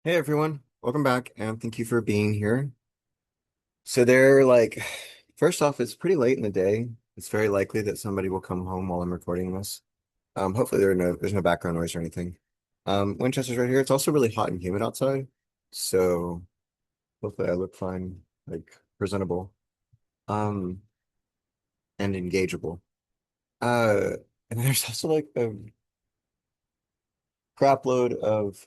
Hey everyone, welcome back and thank you for being here. So they're like, first off, it's pretty late in the day. It's very likely that somebody will come home while I'm recording this. Hopefully there's no background noise or anything. Winchester's right here. It's also really hot and humid outside, so hopefully I look fine, like presentable, um, and engageable. Uh, and there's also like a crap load of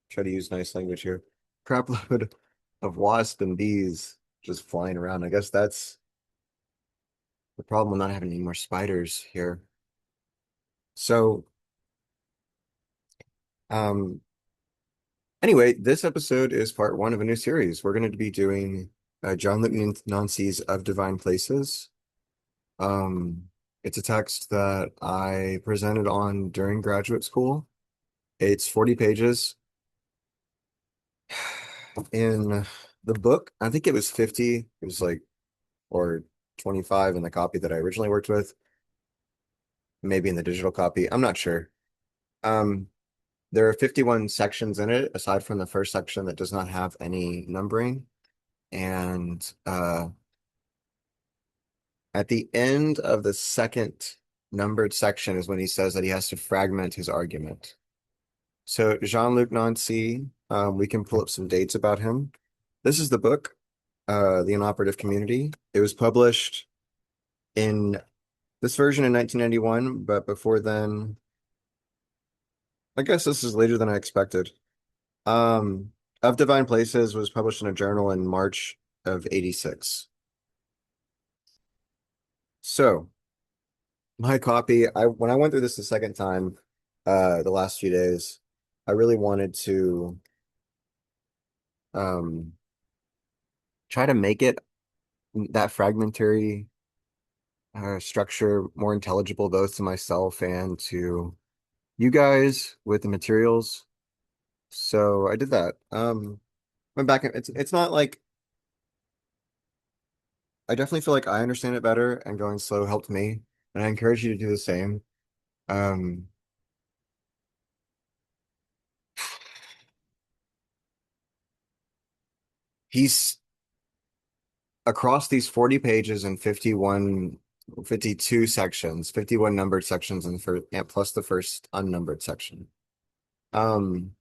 try to use nice language here. Crap load of wasps and bees just flying around. I guess that's the problem with not having any more spiders here. So, um, anyway, this episode is part one of a new series. We're going to be doing Jean-Luc Nancy's Of Divine Places. Um, it's a text that I presented on during graduate school. It's 40 pages. In the book, I think it was 50. It was like, or 25 in the copy that I originally worked with, maybe in the digital copy. I'm not sure. Um, There are 51 sections in it, aside from the first section that does not have any numbering. And at the end of the second numbered section is when he says that he has to fragment his argument. So Jean-Luc Nancy, we can pull up some dates about him. This is the book, The Inoperative Community. It was published in this version in 1991, but before then, I guess this is later than I expected. Of Divine Places was published in a journal in March of 86. So my copy, I when I went through this the second time, the last few days, I really wanted to um try to make it that fragmentary structure more intelligible both to myself and to you guys with the materials. So I did that. Went back and it's not like I definitely feel like I understand it better and going slow helped me. And I encourage you to do the same. Um, he's across these 40 pages and 52 sections, 51 numbered sections and for and plus the first unnumbered section. Um,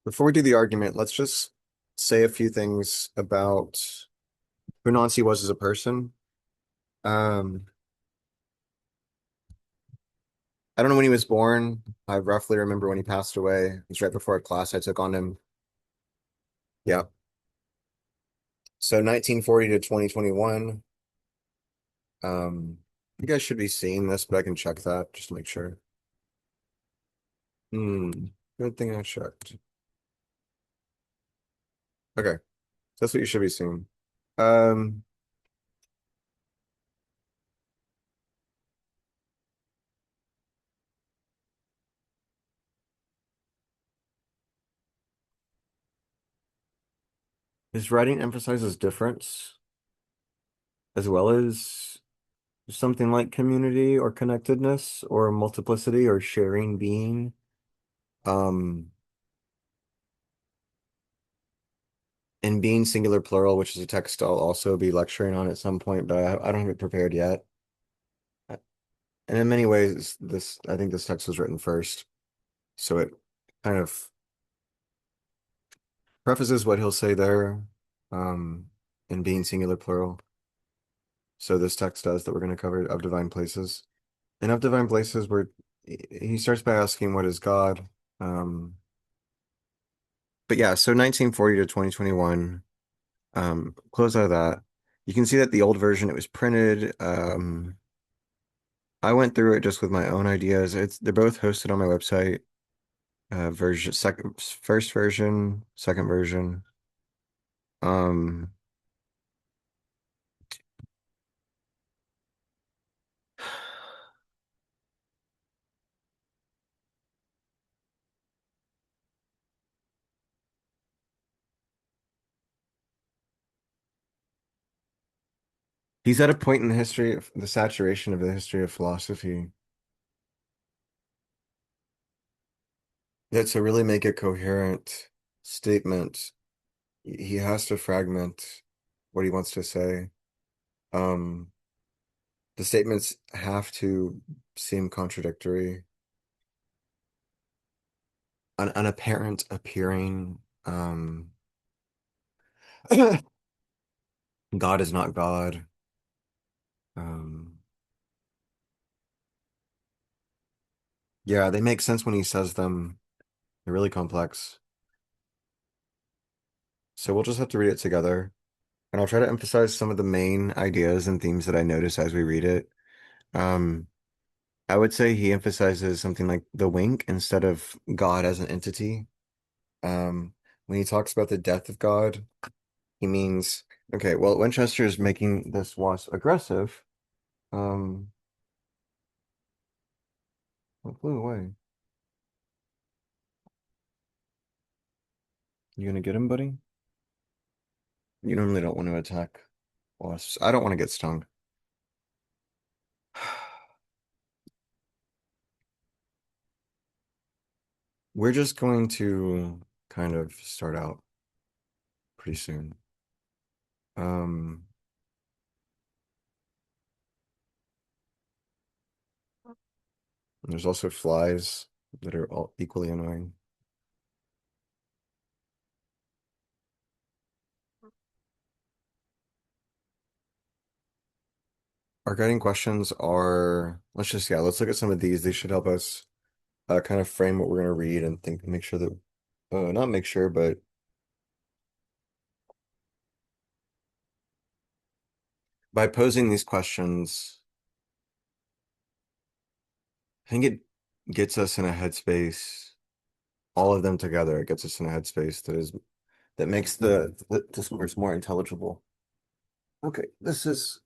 Before we do the argument, let's just say a few things about who Nancy was as a person. Um, I don't know when he was born. I roughly remember when he passed away. It was right before a class I took on him. Yeah. So 1940 to 2021. You guys should be seeing this, but I can check that just to make sure. Hmm. Good thing I checked. Okay. That's what you should be seeing. Um, his writing emphasizes difference as well as something like community or connectedness or multiplicity or sharing being. Um, and being singular plural, which is a text I'll also be lecturing on at some point, but I don't have it prepared yet. And in many ways, I think this text was written first, so it kind of prefaces what he'll say there, um, in being singular plural. So this text does that we're going to cover of divine places. And of divine places where he starts by asking what is God. Um, but yeah, so 1940 to 2021, close out of that. You can see that the old version it was printed. I went through it just with my own ideas. They're both hosted on my website. Version second first version, second version. Um, he's at a point in the history of the saturation of the history of philosophy. Yeah, to really make a coherent statement, he has to fragment what he wants to say. Um, the statements have to seem contradictory. An apparent appearing, God is not God. Um, yeah, they make sense when he says them. They're really complex. So we'll just have to read it together. And I'll try to emphasize some of the main ideas and themes that I notice as we read it. Um, I would say he emphasizes something like the wink instead of God as an entity. When he talks about the death of God, he means, okay, well, Winchester is making this wasp aggressive. Um, it flew away. You gonna get him, buddy? You normally don't want to attack wasps. I don't want to get stung. We're just going to kind of start out pretty soon. Um, there's also flies that are all equally annoying. Our guiding questions are, let's look at some of these. They should help us kind of frame what we're going to read and think, make sure that, not make sure, but by posing these questions, I think it gets us in a headspace, all of them together, it gets us in a headspace that makes the discourse more intelligible. Okay, this is,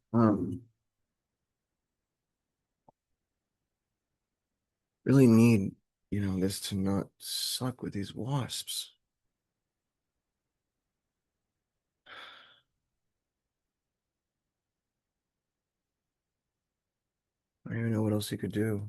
really need, this to not suck with these wasps. I don't even know what else he could do.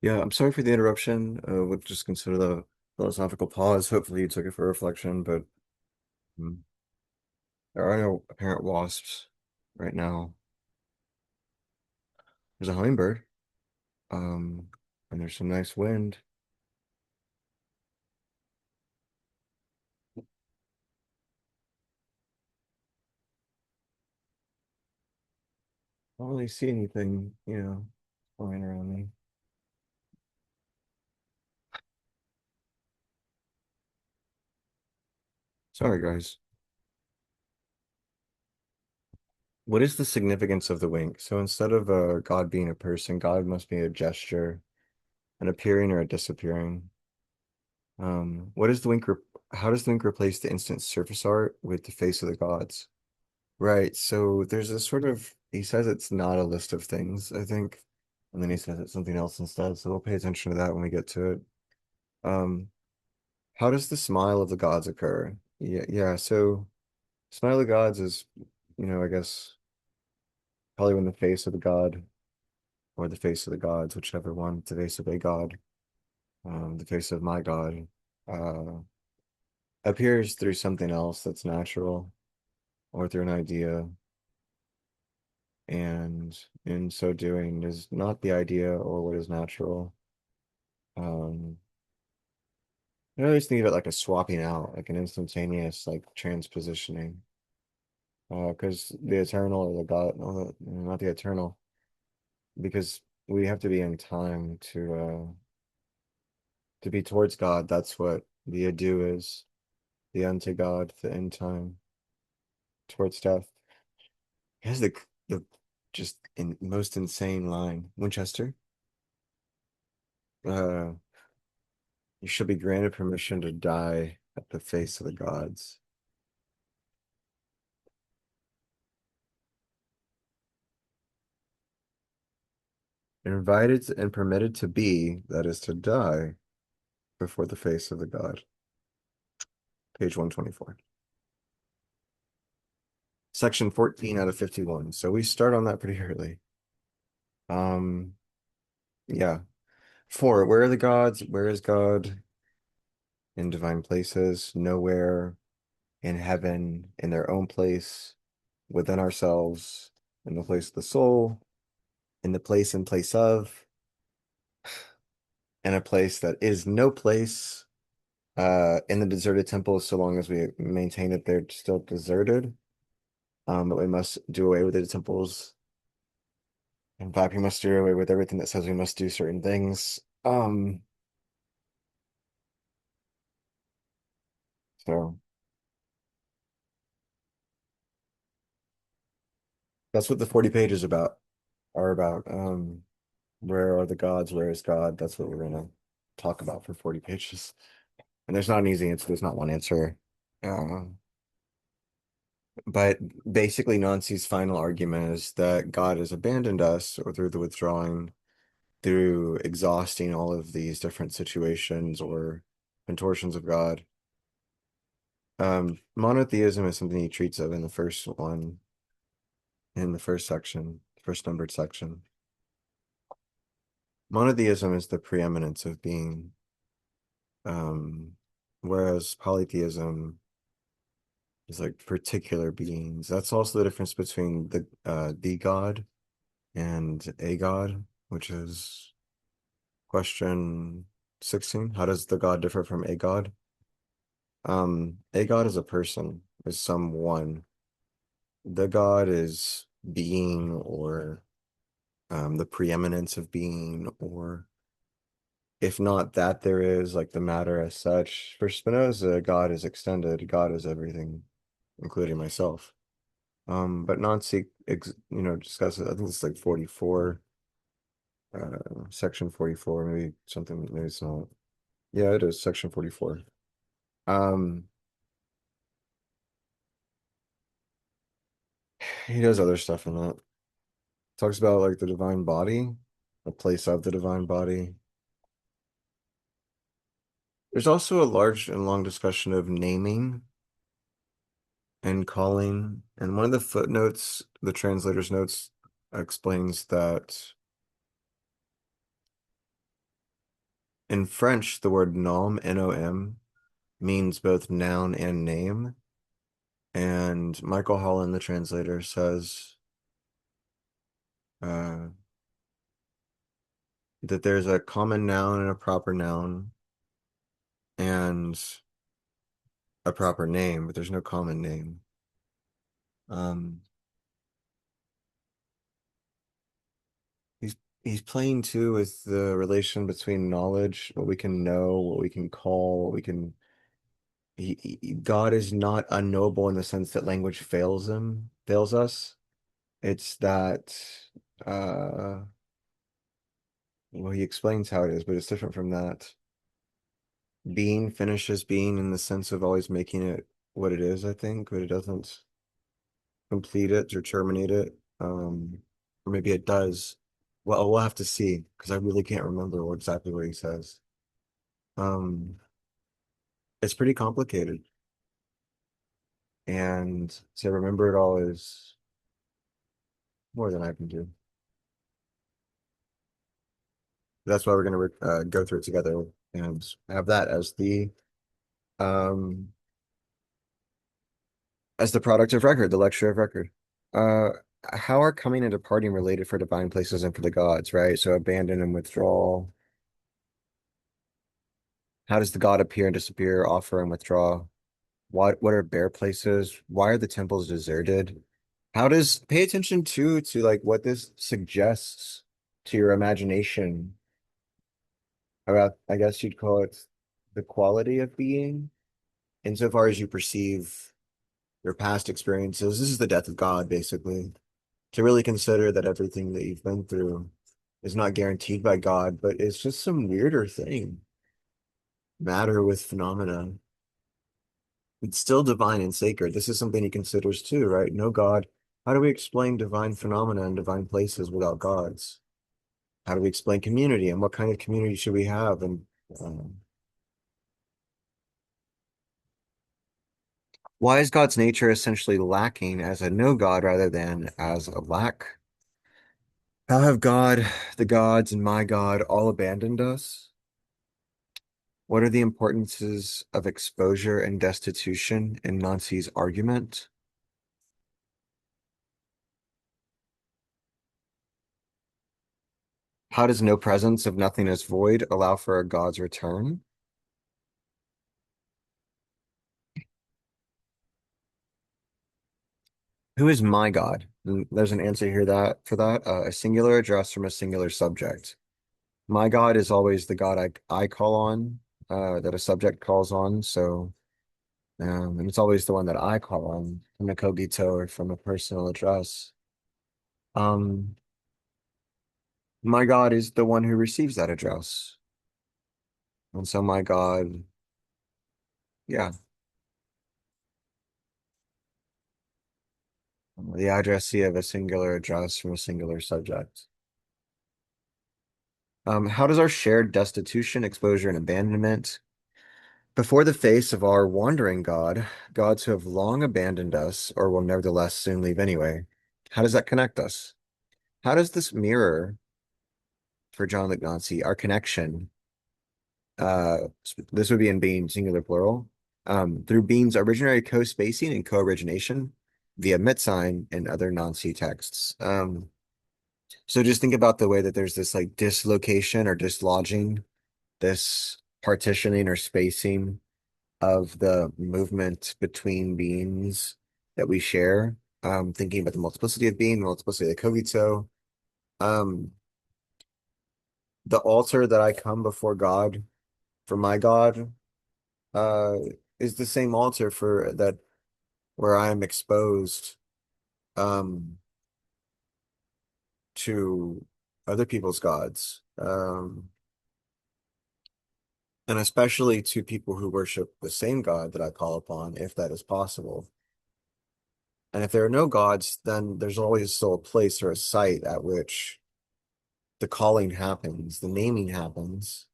Yeah, I'm sorry for the interruption. We'll just consider the philosophical pause. Hopefully you took it for reflection, but mm, there are no apparent wasps right now. There's a hummingbird, um, and there's some nice wind. I don't really see anything, flying around me. Sorry, guys. What is the significance of the wink? So instead of God being a person, God must be a gesture, an appearing or a disappearing. What is the wink? How does the wink replace the instant surface art with the face of the gods? Right. So there's a sort of he says it's not a list of things, I think, and then he says it's something else instead. So we'll pay attention to that when we get to it. Um, how does the smile of the gods occur? Yeah, yeah. So smile of the gods is, I guess probably when the face of the god or the face of the gods, whichever one, the face of a god, the face of my god, uh, appears through something else that's natural or through an idea, and in so doing is not the idea or what is natural. Um, I always think of it like a swapping out, like an instantaneous like transpositioning. Because the eternal or the God, no, not the eternal, because we have to be in time to be towards God. That's what the ado is, the unto God, the end time towards death. He has the just most insane line. Winchester, uh, you shall be granted permission to die at the face of the gods. Invited and permitted to be, that is to die, before the face of the God. Page 124. Section 14 out of 51. So we start on that pretty early. Um, yeah. 4, where are the gods? Where is God? In divine places, nowhere, in heaven, in their own place, within ourselves, in the place of the soul, in the place and place of, in a place that is no place, in the deserted temple, so long as we maintain that they're still deserted. But we must do away with the temples. In fact, we must do away with everything that says we must do certain things. So that's what the 40 pages about are about. Where are the gods? Where is God? That's what we're gonna talk about for 40 pages. And there's not an easy answer. There's not one answer. Uh, but basically, Nancy's final argument is that God has abandoned us, or through the withdrawing, through exhausting all of these different situations or contortions of God. Monotheism is something he treats of in the first one, in the first section, first numbered section. Monotheism is the preeminence of being, um, whereas polytheism is like particular beings. That's also the difference between the God and a God, which is question 16. How does the God differ from a God? A God is a person, is someone. The God is being or the preeminence of being, or if not that, there is like the matter as such. For Spinoza, God is extended. God is everything, including myself. But Nancy, discusses, I think it's like 44, section 44, maybe something, maybe it's not. Yeah, it is section 44. Um, he does other stuff in that. Talks about like the divine body, the place of the divine body. There's also a large and long discussion of naming and calling. And one of the footnotes, the translator's notes, explains that in French, the word nom, N-O-M, means both noun and name. And Michael Holland, the translator, says uh, that there's a common noun and a proper noun and a proper name, but there's no common name. Um, he's he's playing too with the relation between knowledge, what we can know, what we can call, what we can. God is not unknowable in the sense that language fails us. It's that uh well, he explains how it is, but it's different from that. Being finishes being in the sense of always making it what it is, I think, but it doesn't complete it or terminate it. Or maybe it does. Well, we'll have to see because I really can't remember exactly what he says. Um, it's pretty complicated, and to remember it all is more than I can do. That's why we're going to go through it together and have that um as the product of record, the lecture of record. Uh, how are coming and departing related for divine places and for the gods, right? So abandon and withdrawal. How does the god appear and disappear, offer and withdraw? What are bare places? Why are the temples deserted? How does pay attention to like what this suggests to your imagination about, I guess you'd call it the quality of being, insofar as you perceive your past experiences. This is the death of God, basically. To really consider that everything that you've been through is not guaranteed by God, but it's just some weirder thing. Matter with phenomena. It's still divine and sacred. This is something he considers too, right? No God. How do we explain divine phenomena and divine places without gods? How do we explain community and what kind of community should we have? And um, why is God's nature essentially lacking as a no God rather than as a lack? How have God, the gods, and my God all abandoned us? What are the importances of exposure and destitution in Nancy's argument? How does no presence of nothingness void allow for a God's return? Who is my God? And there's an answer here that for that, a singular address from a singular subject. My God is always the God I call on, that a subject calls on. So, and it's always the one that I call on from a cogito or from a personal address. Um, my God is the one who receives that address. And so my God, yeah, the addressee of a singular address from a singular subject. How does our shared destitution, exposure, and abandonment before the face of our wandering God, gods who have long abandoned us or will nevertheless soon leave anyway, how does that connect us? How does this mirror for Jean-Luc Nancy our connection? This would be in being singular plural, through being's originary co-spacing and co-origination via mit-sign and other Nancy texts. So just think about the way that there's this like dislocation or dislodging, this partitioning or spacing of the movement between beings that we share. Thinking about the multiplicity of being, multiplicity of the cogito. Um, the altar that I come before God for my God uh is the same altar for that where I am exposed um to other people's gods. And especially to people who worship the same God that I call upon, if that is possible. And if there are no gods, then there's always still a place or a site at which the calling happens, the naming happens,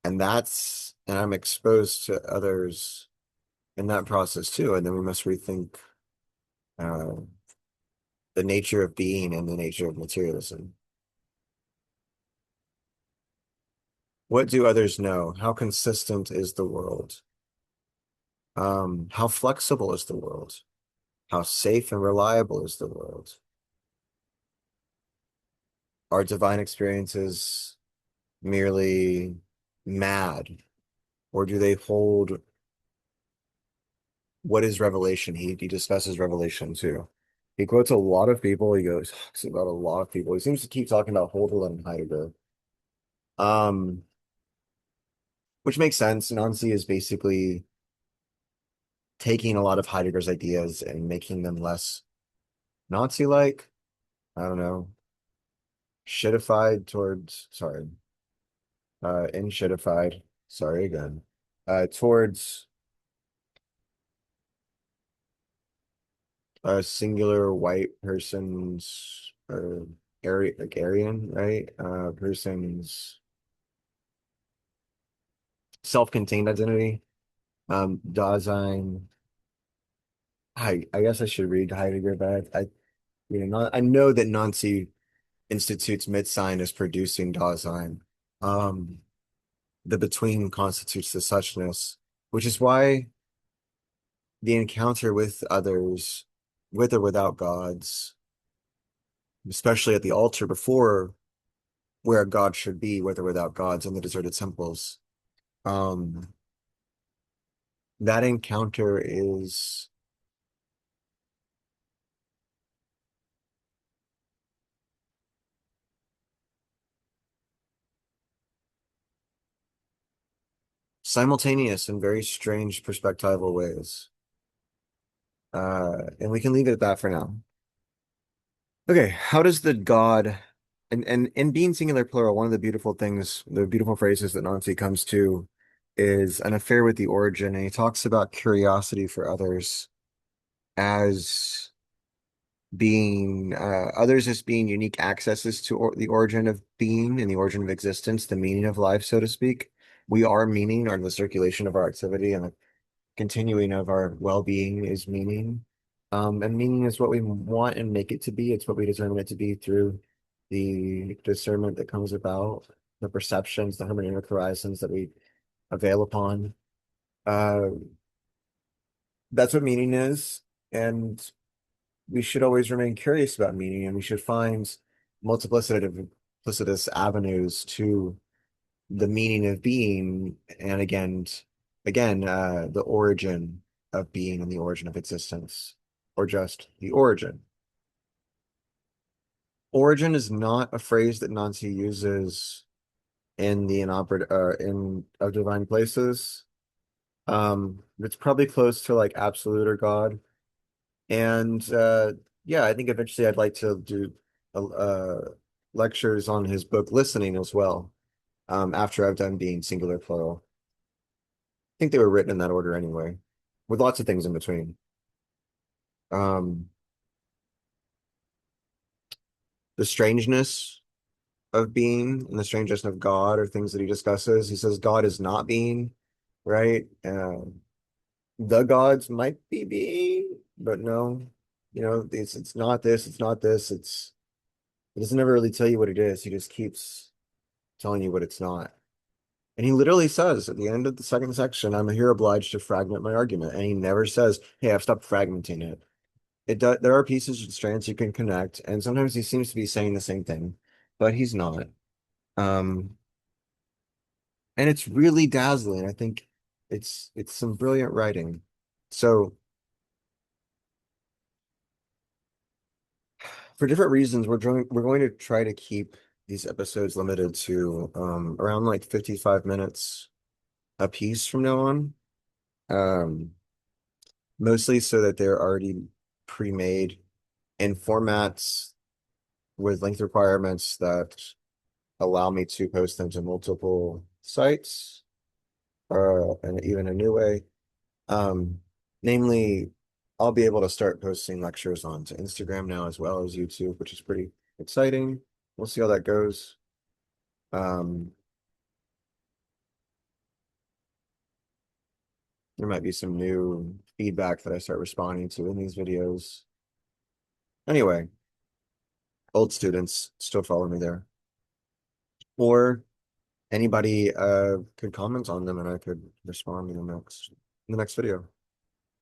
and I'm exposed to others in that process too. And then we must rethink uh, the nature of being and the nature of materialism. What do others know? How consistent is the world? How flexible is the world? How safe and reliable is the world? Are divine experiences merely mad, or do they hold what is revelation? He discusses revelation too. He quotes a lot of people. He goes talks about a lot of people. He seems to keep talking about Holland and Heidegger. Um, which makes sense. Nancy is basically taking a lot of Heidegger's ideas and making them less Nazi-like. I don't know, shitified towards, sorry, in shitified, sorry again, towards a singular white person's or like Aryan, right? Person's self-contained identity. Dasein. I guess I should read Heidegger, but I know that Nancy institutes Mitsein as producing Dasein. Um, the between constitutes the suchness, which is why the encounter with others, with or without gods, especially at the altar before where God should be, with or without gods in the deserted temples, um, that encounter is simultaneous in very strange perspectival ways. And we can leave it at that for now. Okay, how does the God and in being singular plural, one of the beautiful things, the beautiful phrases that Nancy comes to is an affair with the origin, and he talks about curiosity for others as being others as being unique accesses to the origin of being and the origin of existence, the meaning of life, so to speak. We are meaning, or the circulation of our activity and the continuing of our well-being is meaning. And meaning is what we want and make it to be. It's what we determine it to be through the discernment that comes about, the perceptions, the hermeneutic horizons that we avail upon. Uh, that's what meaning is. And we should always remain curious about meaning, and we should find multiplicitous avenues to the meaning of being, and again, the origin of being and the origin of existence, or just the origin. Origin is not a phrase that Nancy uses in the in of divine places. It's probably close to like absolute or God. And yeah, I think eventually I'd like to do lectures on his book Listening as well, after I've done being singular plural. I think they were written in that order anyway, with lots of things in between. Um, the strangeness of being and the strangeness of God are things that he discusses. He says God is not being, right? The gods might be being, but no, it's not this, it's not this, it doesn't ever really tell you what it is. He just keeps telling you what it's not. And he literally says at the end of the second section, I'm here obliged to fragment my argument. And he never says, hey, I've stopped fragmenting it. There are pieces and strands you can connect, and sometimes he seems to be saying the same thing, but he's not. Um, and it's really dazzling. I think it's some brilliant writing. So for different reasons, we're going to try to keep these episodes limited to around like 55 minutes a piece from now on. Um, Mostly so that they're already pre-made in formats with length requirements that allow me to post them to multiple sites, and even a new way. Um, Namely, I'll be able to start posting lectures onto Instagram now as well as YouTube, which is pretty exciting. We'll see how that goes. Um, there might be some new feedback that I start responding to in these videos. Anyway, old students still follow me there. Or anybody could comment on them and I could respond in the next video.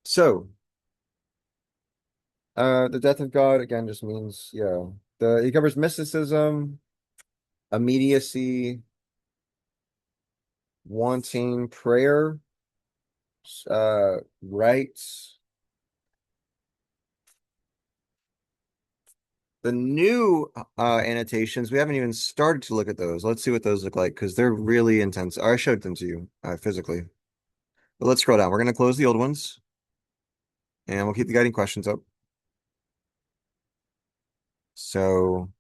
So, the death of God again just means, yeah, he covers mysticism, immediacy, wanting prayer, rights. The new annotations, we haven't even started to look at those. Let's see what those look like because they're really intense. I showed them to you physically. But let's scroll down. We're going to close the old ones and we'll keep the guiding questions up. So,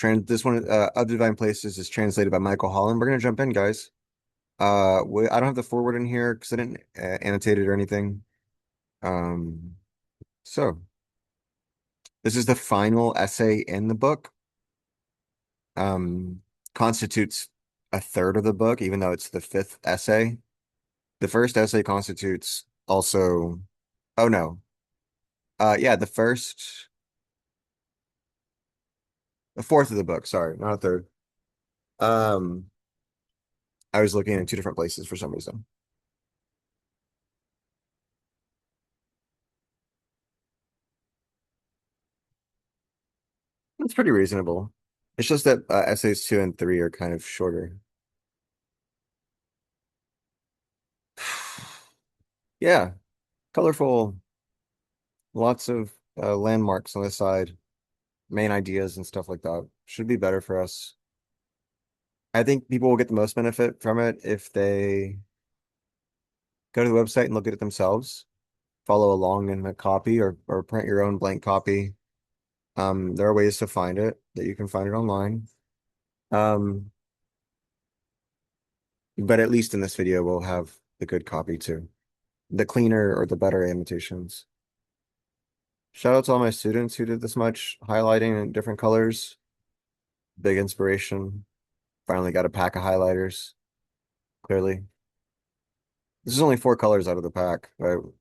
this one, Of Divine Places, is translated by Michael Holland. We're going to jump in, guys. I don't have the forward in here because I didn't annotate it or anything. Um, so this is the final essay in the book. Constitutes a third of the book, even though it's the fifth essay. The first essay constitutes also, oh no, yeah, the fourth of the book. Sorry, not a third. Um, I was looking in two different places for some reason. It's pretty reasonable. It's just that essays two and three are kind of shorter. Yeah, colorful, lots of landmarks on the side, main ideas and stuff like that. Should be better for us. I think people will get the most benefit from it if they go to the website and look at it themselves, follow along in the copy or print your own blank copy. There are ways to find it that you can find it online. Um, but at least in this video, we'll have the good copy too. The cleaner or the better annotations. Shout out to all my students who did this much highlighting in different colors. Big inspiration. Finally got a pack of highlighters, clearly. This is only 4 colors out of the pack. The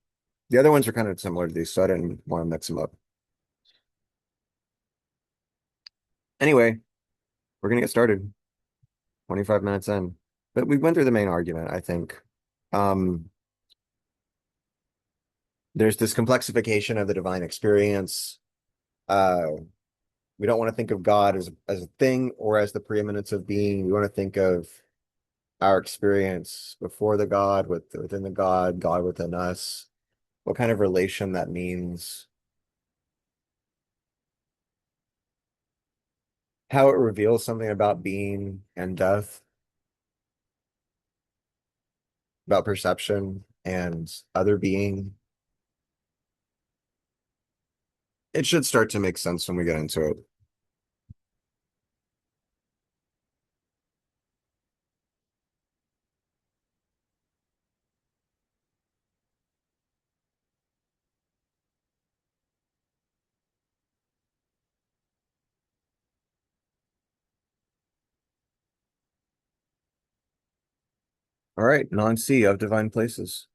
other ones are kind of similar to these, so I didn't want to mix them up. Anyway, we're gonna get started. 25 minutes in. But we went through the main argument, I think. Um, there's this complexification of the divine experience. Uh, we don't want to think of God as a thing or as the preeminence of being. We want to think of our experience before the God, within the God, God within us, what kind of relation that means, how it reveals something about being and death, about perception and other being. It should start to make sense when we get into it. All right, non-C of divine places.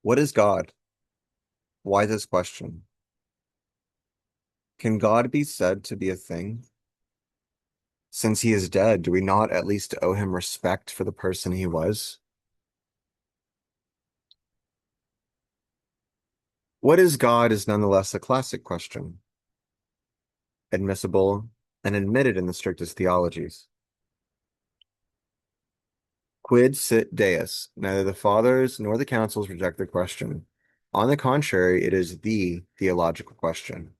What is God? Why this question? Can God be said to be a thing? Since he is dead, do we not at least owe him respect for the person he was? What is God is nonetheless a classic question, admissible and admitted in the strictest theologies. Quid sit deus? Neither the fathers nor the councils reject the question. On the contrary, it is the theological question,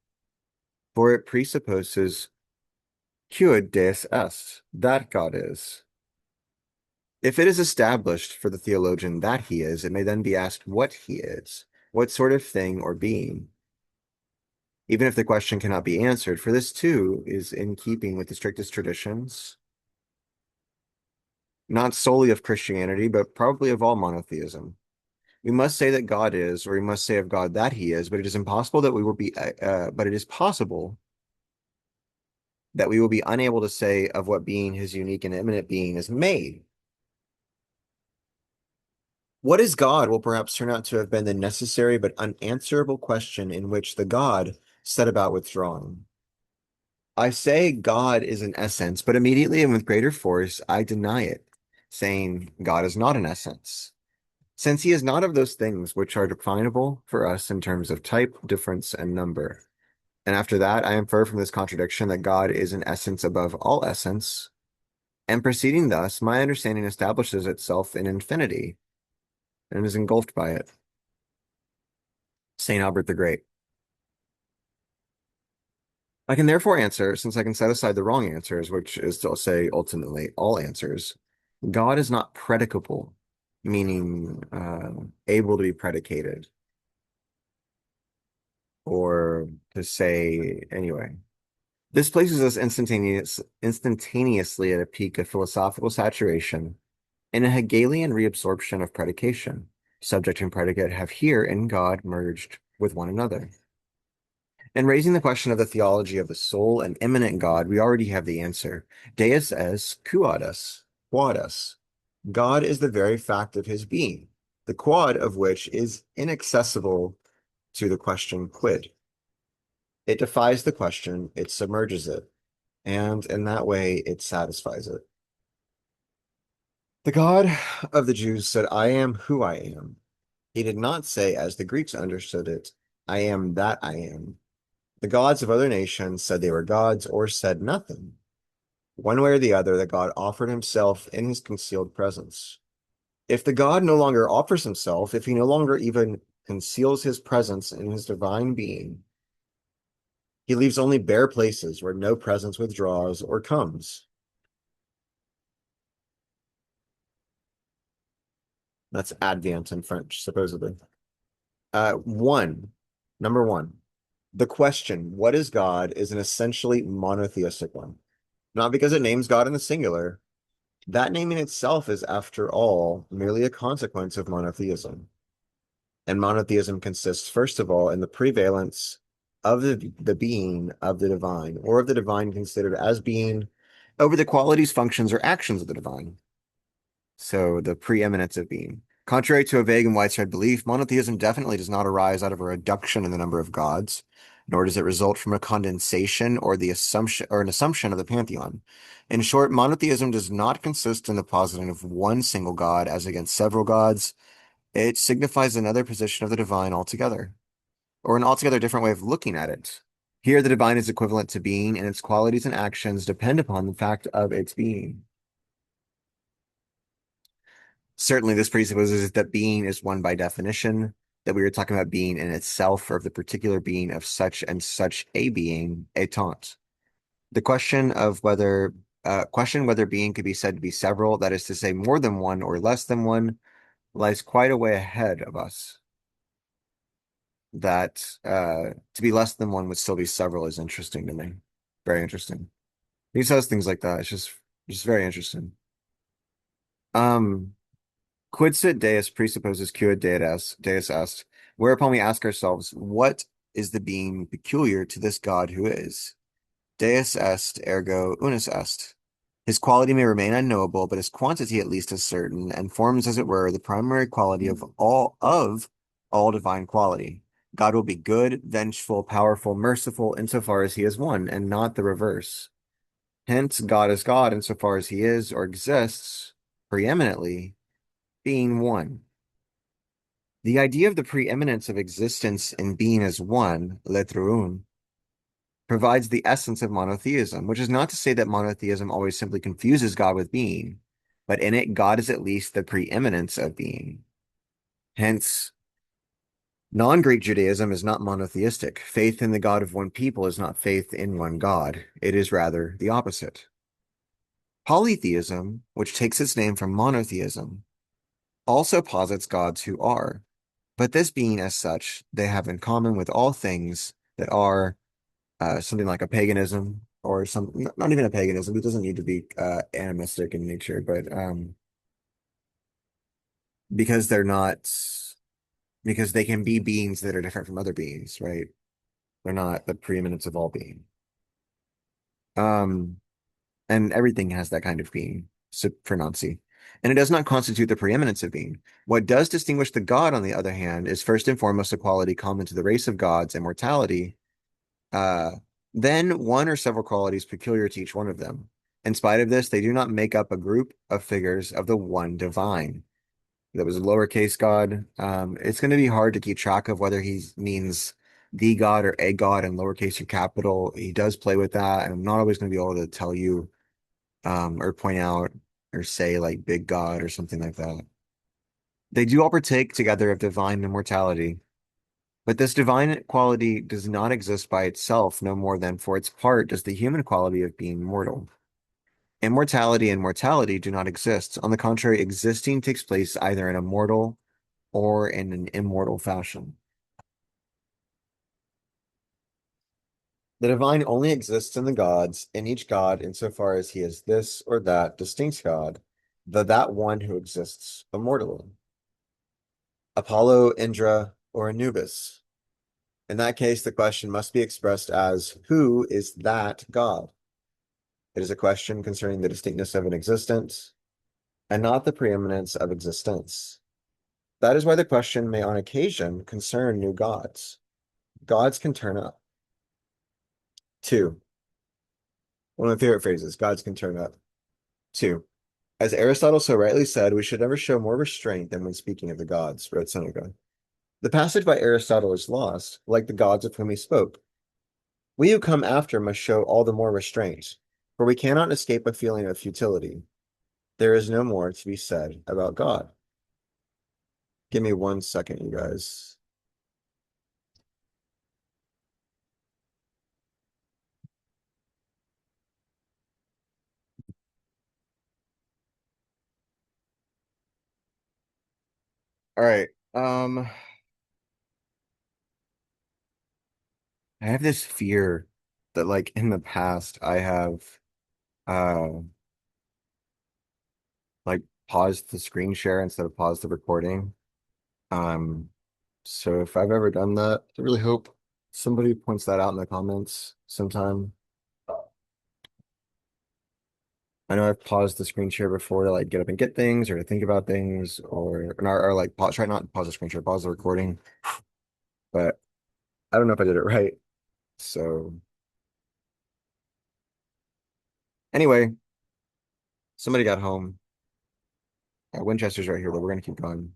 for it presupposes quid deus est, that God is. If it is established for the theologian that he is, it may then be asked what he is, what sort of thing or being. Even if the question cannot be answered, for this too is in keeping with the strictest traditions, not solely of Christianity, but probably of all monotheism. We must say that God is, or we must say of God that he is, but it is impossible that we will be, but it is possible that we will be unable to say of what being his unique and immanent being is made. What is God will perhaps turn out to have been the necessary but unanswerable question in which the God set about withdrawing. I say God is an essence, but immediately and with greater force, I deny it, saying God is not an essence, since he is not of those things which are definable for us in terms of type, difference, and number. And after that, I infer from this contradiction that God is an essence above all essence, and proceeding thus, my understanding establishes itself in infinity and is engulfed by it. St. Albert the Great. I can therefore answer, since I can set aside the wrong answers, which is to say ultimately all answers, God is not predicable, meaning able to be predicated, or to say anyway. This places us instantaneously at a peak of philosophical saturation in a Hegelian reabsorption of predication. Subject and predicate have here in God merged with one another. In raising the question of the theology of the soul and immanent God, we already have the answer. Deus es quadus. God is the very fact of his being, the quad of which is inaccessible to the question quid. It defies the question, it submerges it, and in that way it satisfies it. The God of the Jews said, I am who I am. He did not say, as the Greeks understood it, I am that I am. The gods of other nations said they were gods or said nothing. One way or the other, the God offered himself in his concealed presence. If the God no longer offers himself, if he no longer even conceals his presence in his divine being, he leaves only bare places where no presence withdraws or comes. That's advent in French, supposedly. One, number one, the question, what is God, is an essentially monotheistic one. Not because it names God in the singular. That naming itself is, after all, merely a consequence of monotheism. And monotheism consists, first of all, in the prevalence of the being of the divine, or of the divine considered as being over the qualities, functions, or actions of the divine. So the preeminence of being. Contrary to a vague and widespread belief, monotheism definitely does not arise out of a reduction in the number of gods, nor does it result from a condensation or the assumption or an assumption of the pantheon. In short, monotheism does not consist in the positing of one single god as against several gods. It signifies another position of the divine altogether, or an altogether different way of looking at it. Here, the divine is equivalent to being, and its qualities and actions depend upon the fact of its being. Certainly, this presupposes that being is one by definition, that we are talking about being in itself, or of the particular being of such and such a being, étant. The question whether being could be said to be several, that is to say, more than one or less than one, lies quite a way ahead of us. That to be less than one would still be several is interesting to me. Very interesting. He says things like that. It's just very interesting. Um, Quid sit deus presupposes quid deus est, whereupon we ask ourselves, what is the being peculiar to this God who is? Deus est, ergo unus est. His quality may remain unknowable, but his quantity at least is certain, and forms, as it were, the primary quality of all divine quality. God will be good, vengeful, powerful, merciful, insofar as he is one, and not the reverse. Hence, God is God insofar as he is or exists preeminently, being one. The idea of the preeminence of existence in being as one, l'être un, provides the essence of monotheism, which is not to say that monotheism always simply confuses God with being, but in it, God is at least the preeminence of being. Hence, non-Greek Judaism is not monotheistic. Faith in the God of one people is not faith in one God. It is rather the opposite. Polytheism, which takes its name from monotheism, also posits gods who are, but this being as such, they have in common with all things that are something like a paganism or some, not even a paganism. It doesn't need to be animistic in nature, but because they're not, because they can be beings that are different from other beings, right? They're not the preeminence of all being. Um, and everything has that kind of being, for Nancy. And it does not constitute the preeminence of being. What does distinguish the God, on the other hand, is first and foremost a quality common to the race of gods, immortality, uh, then one or several qualities peculiar to each one of them. In spite of this, they do not make up a group of figures of the one divine. That was a lowercase god. It's going to be hard to keep track of whether he means the god or a god in lowercase or capital. He does play with that, and I'm not always going to be able to tell you or point out or say like big god or something like that. They do all partake together of divine immortality, but this divine quality does not exist by itself, no more than for its part does the human quality of being mortal. Immortality and mortality do not exist. On the contrary, existing takes place either in a mortal or in an immortal fashion. The divine only exists in the gods, in each god insofar as he is this or that distinct god, that one who exists immortally. Apollo, Indra, or Anubis. In that case, the question must be expressed as, who is that god? It is a question concerning the distinctness of an existence, and not the preeminence of existence. That is why the question may on occasion concern new gods. Gods can turn up. Two, one of my favorite phrases, gods can turn up. Two, as Aristotle so rightly said, we should never show more restraint than when speaking of the gods, wrote Seneca. The passage by Aristotle is lost, like the gods of whom he spoke. We who come after must show all the more restraint, for we cannot escape a feeling of futility. There is no more to be said about God. Give me 1 second, you guys. All right. I have this fear that like in the past I have uh like paused the screen share instead of paused the recording. Um So if I've ever done that, I really hope somebody points that out in the comments sometime. I know I've paused the screen share before to like get up and get things or to think about things or like pause, try not to pause the screen share, pause the recording, but I don't know if I did it right. So anyway, somebody got home. Winchester's right here, but we're gonna keep going.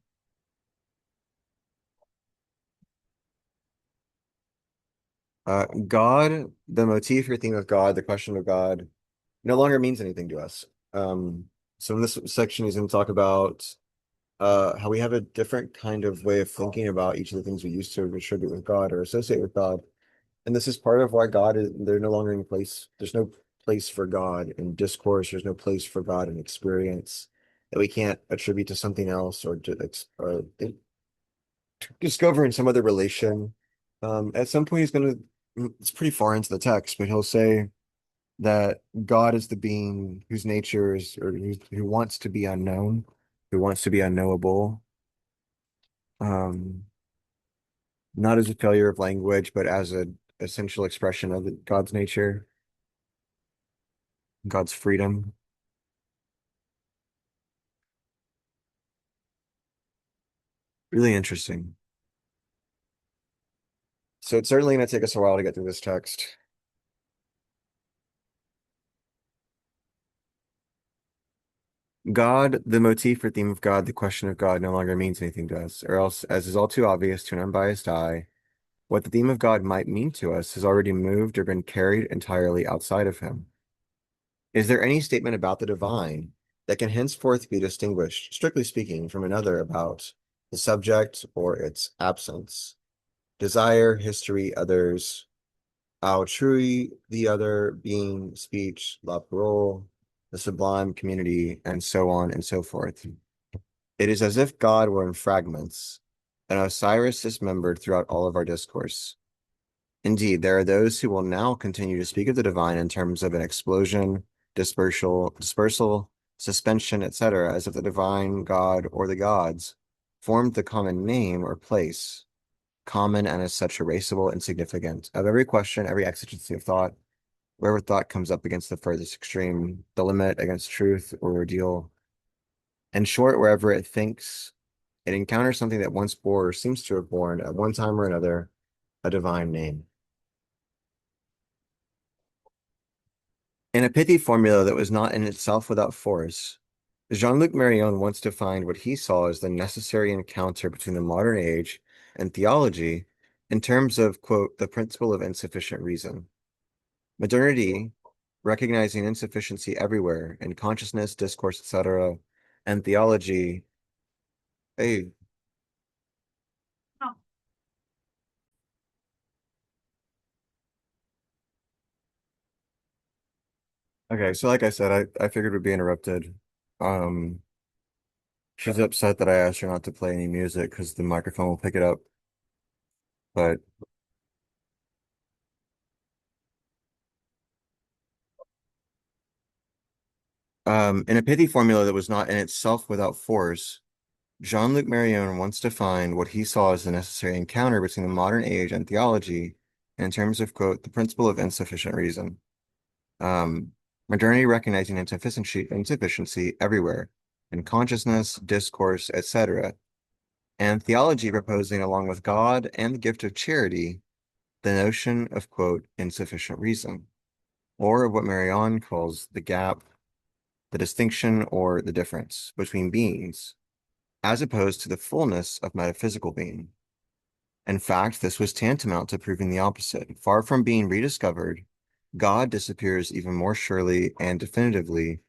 God, the motif or theme of God, the question of God, no longer means anything to us. So in this section, he's going to talk about how we have a different kind of way of thinking about each of the things we used to attribute with God or associate with God. And this is part of why God is, they're no longer in place. There's no place for God in discourse. There's no place for God in experience that we can't attribute to something else or discover in some other relation. At some point, he's going to, it's pretty far into the text, but he'll say that God is the being whose nature is, or who wants to be unknown, who wants to be unknowable, um, not as a failure of language, but as an essential expression of God's nature, God's freedom. Really interesting. So it's certainly going to take us a while to get through this text. God, the motif or theme of God, the question of God no longer means anything to us, or else, as is all too obvious to an unbiased eye, what the theme of God might mean to us has already moved or been carried entirely outside of him. Is there any statement about the divine that can henceforth be distinguished, strictly speaking, from another about the subject or its absence? Desire, history, others, autrui, the other, being, speech, la parole, the sublime community, and so on and so forth. It is as if God were in fragments, and Osiris dismembered throughout all of our discourse. Indeed, there are those who will now continue to speak of the divine in terms of an explosion, dispersal, suspension, etc., as if the divine God or the gods formed the common name or place, common and as such erasable and significant of every question, every exigency of thought, wherever thought comes up against the furthest extreme, the limit against truth or ordeal. In short, wherever it thinks, it encounters something that once bore or seems to have borne at one time or another a divine name. In a pithy formula that was not in itself without force, Jean-Luc Marion once defined what he saw as the necessary encounter between the modern age and theology in terms of, quote, the principle of insufficient reason. Modernity, recognizing insufficiency everywhere in consciousness, discourse, etc., and theology, hey, okay, so like I said, I figured we'd be interrupted. Um, she's upset that I asked her not to play any music because the microphone will pick it up. But in a pithy formula that was not in itself without force, Jean-Luc Marion once defined what he saw as the necessary encounter between the modern age and theology in terms of, quote, the principle of insufficient reason. Um, Modernity recognizing insufficiency everywhere in consciousness, discourse, etc., and theology proposing, along with God and the gift of charity, the notion of, quote, insufficient reason, or of what Marion calls the gap, the distinction, or the difference between beings, as opposed to the fullness of metaphysical being. In fact, this was tantamount to proving the opposite. Far from being rediscovered, God disappears even more surely and definitively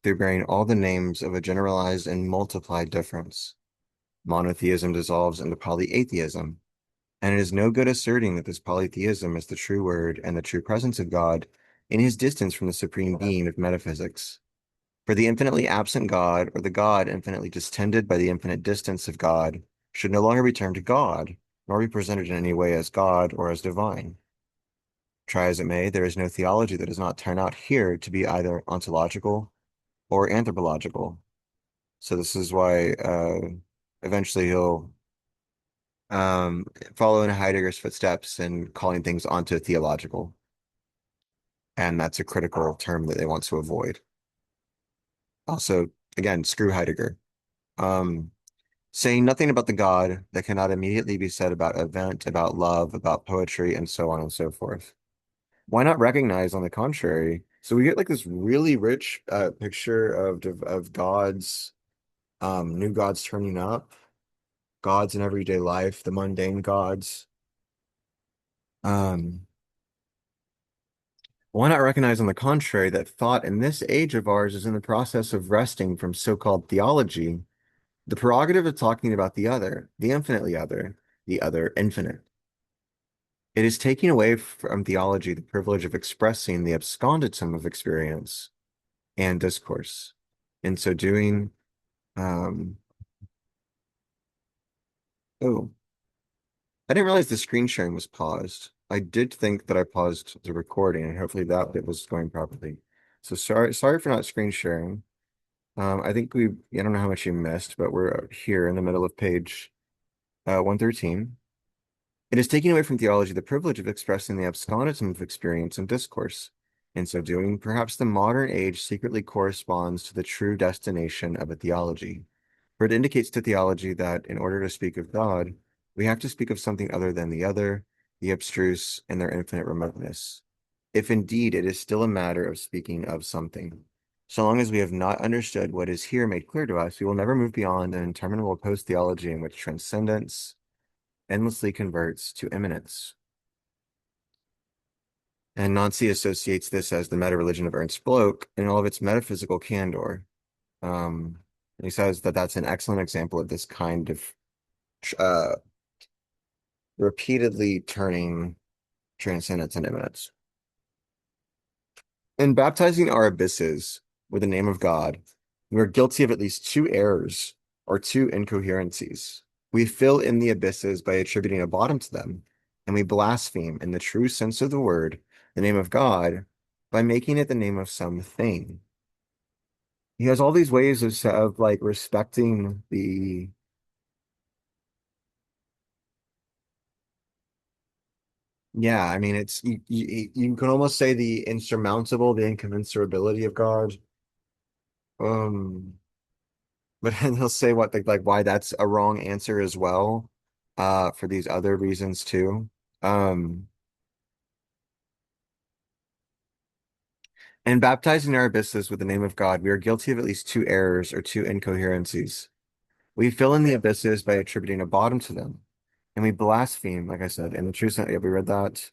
through bearing all the names of a generalized and multiplied difference. Monotheism dissolves into polyatheism, and it is no good asserting that this polytheism is the true word and the true presence of God in his distance from the supreme being of metaphysics. For the infinitely absent God, or the God infinitely distended by the infinite distance of God, should no longer be termed God, nor be presented in any way as God or as divine. Try as it may, there is no theology that does not turn out here to be either ontological or anthropological. So this is why eventually he'll um, follow in Heidegger's footsteps and calling things onto theological. And that's a critical term that they want to avoid. Also, again, screw Heidegger. Um, saying nothing about the God that cannot immediately be said about event, about love, about poetry, and so on and so forth. Why not recognize, on the contrary? So we get like this really rich picture of gods, new gods turning up, gods in everyday life, the mundane gods. Um, why not recognize, on the contrary, that thought in this age of ours is in the process of wresting from so-called theology the prerogative of talking about the infinitely other, the other infinite. It is taking away from theology the privilege of expressing the absconditum of experience and discourse. In so doing, um, oh, I didn't realize the screen sharing was paused. I did think that I paused the recording, and hopefully that bit was going properly. So sorry for not screen sharing. I think I don't know how much you missed, but we're here in the middle of page 113. It is taking away from theology the privilege of expressing the absconditum of experience and discourse. In so doing, perhaps the modern age secretly corresponds to the true destination of a theology. For it indicates to theology that in order to speak of God, we have to speak of something other than the other, the abstruse, and their infinite remoteness. If indeed it is still a matter of speaking of something. So long as we have not understood what is here made clear to us, we will never move beyond an interminable post-theology in which transcendence endlessly converts to immanence. And Nancy associates this as the meta-religion of Ernst Bloch in all of its metaphysical candor. And he says that that's an excellent example of this kind of uh, repeatedly turning transcendence and immanence. In baptizing our abysses with the name of God, we are guilty of at least two errors or two incoherencies. We fill in the abysses by attributing a bottom to them, and we blaspheme, in the true sense of the word, the name of God by making it the name of something. He has all these ways of like respecting the, yeah, I mean, it's you can almost say the insurmountable, the incommensurability of God. Um, but then he'll say what like why that's a wrong answer as well, for these other reasons too. Um, and baptizing our abysses with the name of God, we are guilty of at least two errors or two incoherencies. We fill in the abysses by attributing a bottom to them, and we blaspheme, like I said, in the true sense. Yeah, we read that.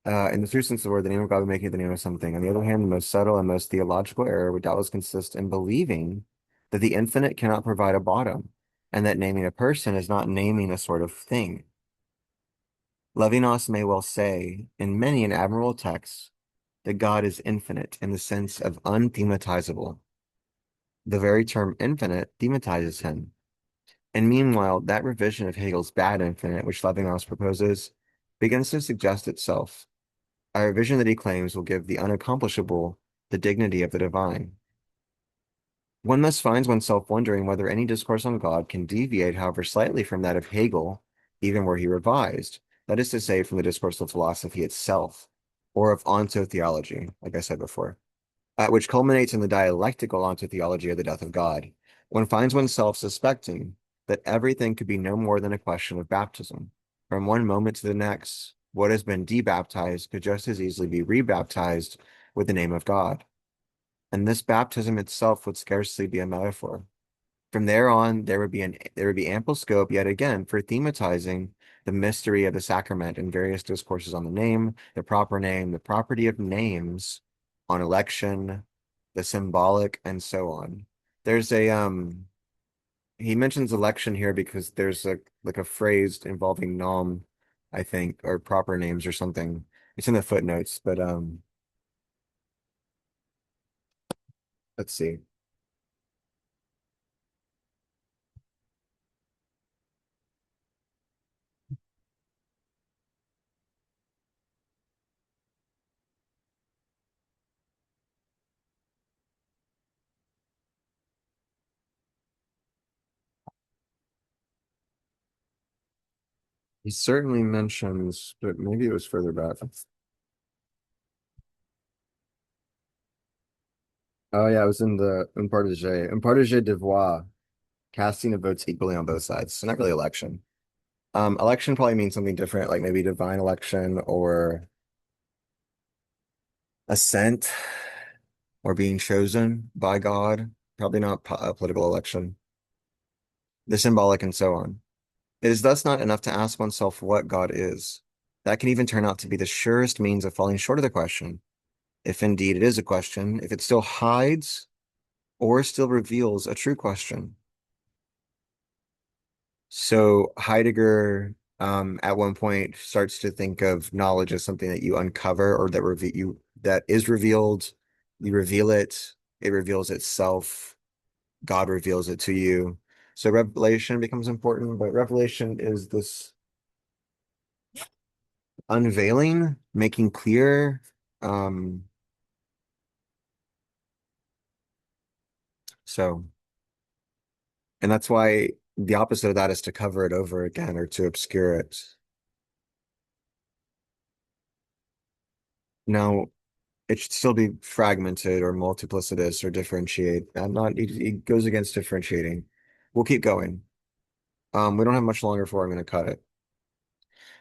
In the true sense of the word, the name of God would make it the name of something. On the other hand, the most subtle and most theological error would doubtless consist in believing that the infinite cannot provide a bottom, and that naming a person is not naming a sort of thing. Levinas may well say, in many an admirable text, that God is infinite in the sense of unthematizable. The very term infinite thematizes him. And meanwhile, that revision of Hegel's bad infinite, which Levinas proposes, begins to suggest itself. A revision that he claims will give the unaccomplishable the dignity of the divine. One thus finds oneself wondering whether any discourse on God can deviate, however slightly, from that of Hegel, even were he revised, that is to say, from the discourse of philosophy itself, or of ontotheology, like I said before, which culminates in the dialectical ontotheology of the death of God. One finds oneself suspecting that everything could be no more than a question of baptism. From one moment to the next, what has been debaptized could just as easily be rebaptized with the name of God. And this baptism itself would scarcely be a metaphor. From there on, there would be ample scope yet again for thematizing the mystery of the sacrament in various discourses on the name, the property of names, on election, the symbolic, and so on. There's a he mentions election here because there's a like a phrase involving nom, I think, or proper names or something. It's in the footnotes, but let's see. He certainly mentions, but maybe it was further back. Oh yeah, it was in the in partagé devoir, casting of votes equally on both sides. So not really election. Election probably means something different, like maybe divine election or assent or being chosen by God. Probably not a political election. The symbolic and so on. It is thus not enough to ask oneself what God is. That can even turn out to be the surest means of falling short of the question. If indeed it is a question, if it still hides or still reveals a true question. So Heidegger, at one point starts to think of knowledge as something that you uncover or that is revealed. You reveal it, it reveals itself. God reveals it to you. So revelation becomes important, but revelation is this unveiling, making clear. Um, so, and that's why the opposite of that is to cover it over again or to obscure it. Now, it should still be fragmented or multiplicitous or differentiate. I'm not, it goes against differentiating. We'll keep going. We don't have much longer before I'm going to cut it.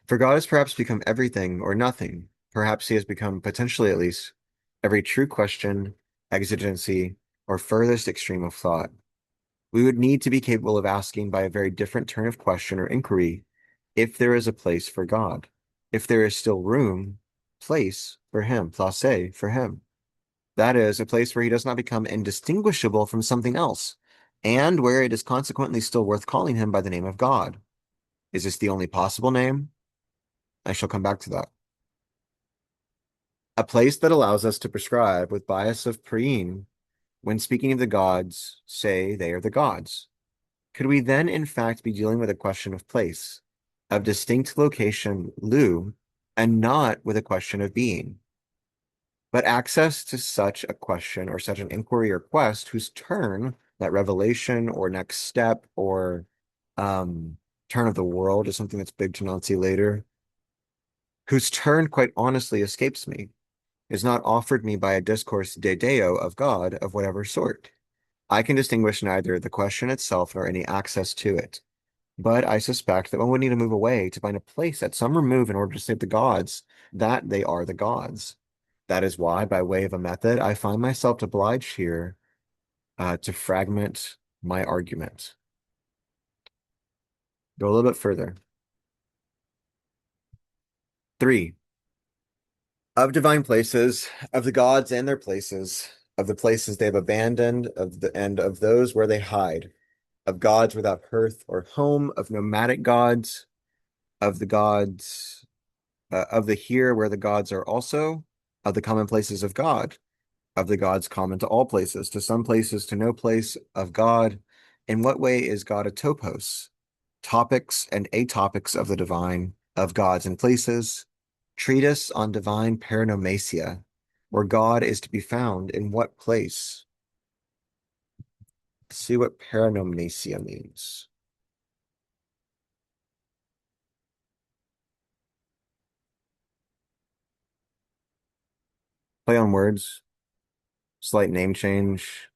For God has perhaps become everything or nothing. Perhaps he has become, potentially at least, every true question, exigency, or furthest extreme of thought. We would need to be capable of asking by a very different turn of question or inquiry if there is a place for God, if there is still room, place for him, place for him. That is, a place where he does not become indistinguishable from something else, and where it is consequently still worth calling him by the name of God. Is this the only possible name? I shall come back to that. A place that allows us to prescribe with bias of preen when speaking of the gods, say they are the gods. Could we then, in fact, be dealing with a question of place, of distinct location, lieu, and not with a question of being? But access to such a question or such an inquiry or quest whose turn, that revelation or next step or turn of the world is something that's big to Nazi later, whose turn quite honestly escapes me, is not offered me by a discourse de Deo of God of whatever sort. I can distinguish neither the question itself nor any access to it. But I suspect that one would need to move away to find a place at some remove in order to say the gods that they are the gods. That is why, by way of a method, I find myself obliged here to fragment my argument. Go a little bit further. 3. Of divine places, of the gods and their places, of the places they have abandoned, and of those where they hide, of gods without hearth or home, of nomadic gods, of the gods, of the here where the gods are also, of the common places of God, of the gods common to all places, to some places, to no place of God. In what way is God a topos? Topics and atopics of the divine, of gods and places. Treatise on divine paranomasia, where God is to be found in what place? Let's see what paranomasia means. Play on words, slight name change,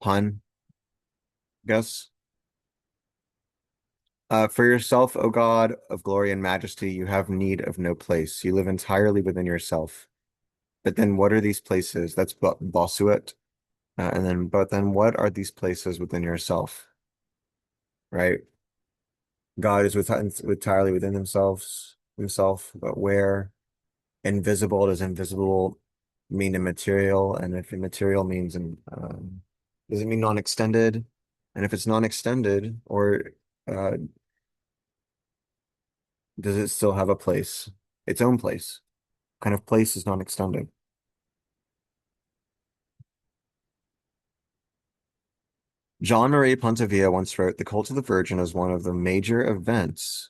pun, I guess. For yourself, O God of glory and majesty, you have need of no place. You live entirely within yourself. But then what are these places? That's Bossuet. But then what are these places within yourself? Right? God is entirely within himself, but where invisible does invisible mean immaterial? And if immaterial means, does it mean non-extended? And if it's non-extended, or uh, does it still have a place, its own place? What kind of place is non-extended? John Marie Pontevia once wrote, "The cult of the Virgin is one of the major events."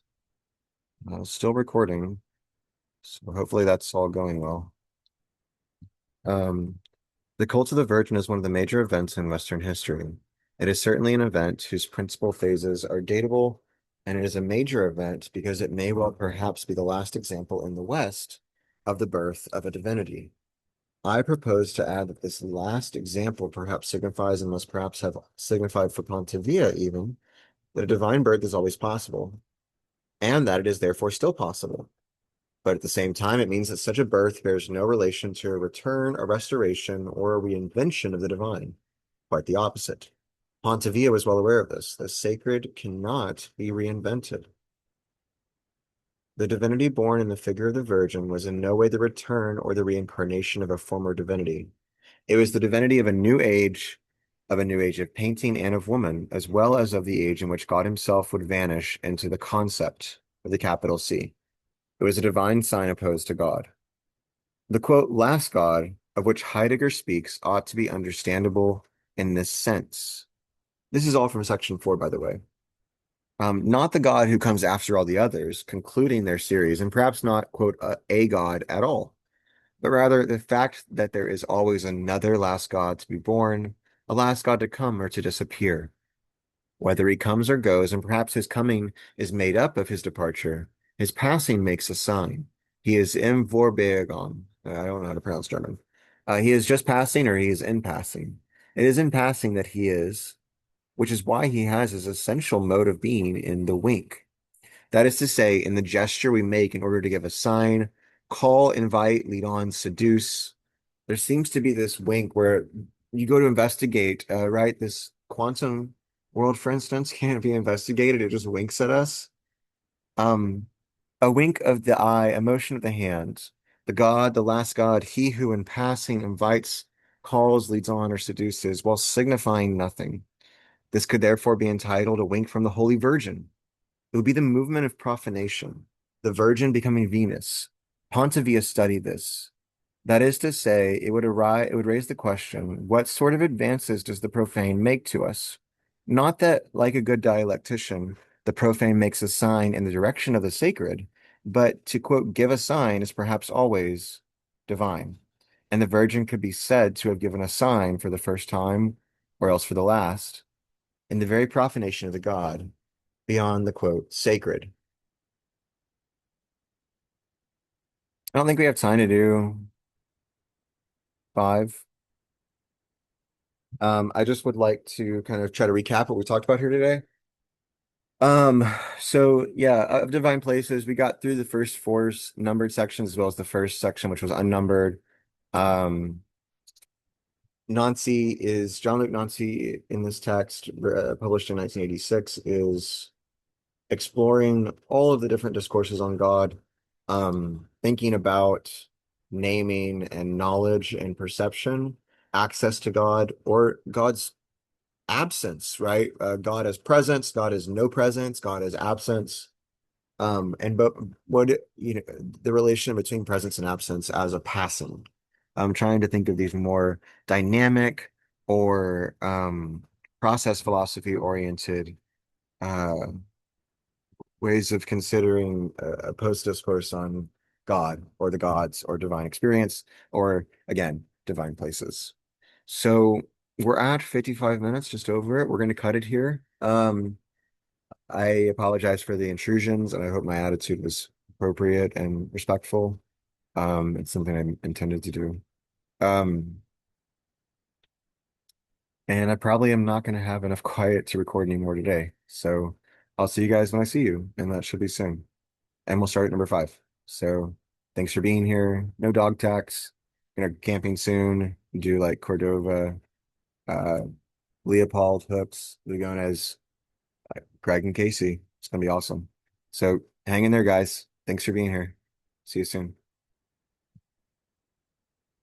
Still recording, so hopefully that's all going well. Um, the cult of the Virgin is one of the major events in Western history. It is certainly an event whose principal phases are datable, and it is a major event because it may well perhaps be the last example in the West of the birth of a divinity. I propose to add that this last example perhaps signifies and must perhaps have signified for Pontevia even that a divine birth is always possible, and that it is therefore still possible. But at the same time, it means that such a birth bears no relation to a return, a restoration, or a reinvention of the divine. Quite the opposite. Pontevia was well aware of this. The sacred cannot be reinvented. The divinity born in the figure of the Virgin was in no way the return or the reincarnation of a former divinity. It was the divinity of a new age of painting and of woman, as well as of the age in which God himself would vanish into the concept of the capital C. It was a divine sign opposed to God. The quote, last God, of which Heidegger speaks, ought to be understandable in this sense. This is all from section 4, by the way. Not the God who comes after all the others, concluding their series, and perhaps not, quote, a God at all, but rather the fact that there is always another last God to be born, a last God to come or to disappear. Whether he comes or goes, and perhaps his coming is made up of his departure, his passing makes a sign. He is im Vorbeigong. I don't know how to pronounce German. He is just passing or he is in passing. It is in passing that he is, which is why he has his essential mode of being in the wink. That is to say, in the gesture we make in order to give a sign, call, invite, lead on, seduce. There seems to be this wink where you go to investigate, right? This quantum world, for instance, can't be investigated. It just winks at us. Um, a wink of the eye, a motion of the hand. The God, the last God, he who in passing invites, calls, leads on, or seduces while signifying nothing. This could therefore be entitled a wink from the Holy Virgin. It would be the movement of profanation, the Virgin becoming Venus. Pontevia studied this. That is to say, it would raise the question, what sort of advances does the profane make to us? Not that, like a good dialectician, the profane makes a sign in the direction of the sacred, but to quote, give a sign is perhaps always divine. And the Virgin could be said to have given a sign for the first time, or else for the last, in the very profanation of the God, beyond the quote, sacred. I don't think we have time to do 5. I just would like to kind of try to recap what we talked about here today. Um, so yeah, of divine places, we got through the first 4 numbered sections as well as the first section, which was unnumbered. Um, Nancy is Jean-Luc Nancy in this text, published in 1986, is exploring all of the different discourses on God, thinking about naming and knowledge and perception, access to God, or God's absence, right? God as presence, God as no presence, God as absence. And but what the relation between presence and absence as a passing. I'm trying to think of these more dynamic or process philosophy oriented uh, ways of considering a post discourse on God or the gods or divine experience or again divine places. So we're at 55 minutes, just over it. We're going to cut it here. I apologize for the intrusions, and I hope my attitude was appropriate and respectful. It's something I intended to do. Um, and I probably am not going to have enough quiet to record anymore today. So I'll see you guys when I see you, and that should be soon. And we'll start at number 5. So thanks for being here. No dog tax. Camping soon. Do like Cordova, uh, Leopold hooks. We're going as Craig and Casey. It's gonna be awesome. So hang in there, guys. Thanks for being here. See you soon.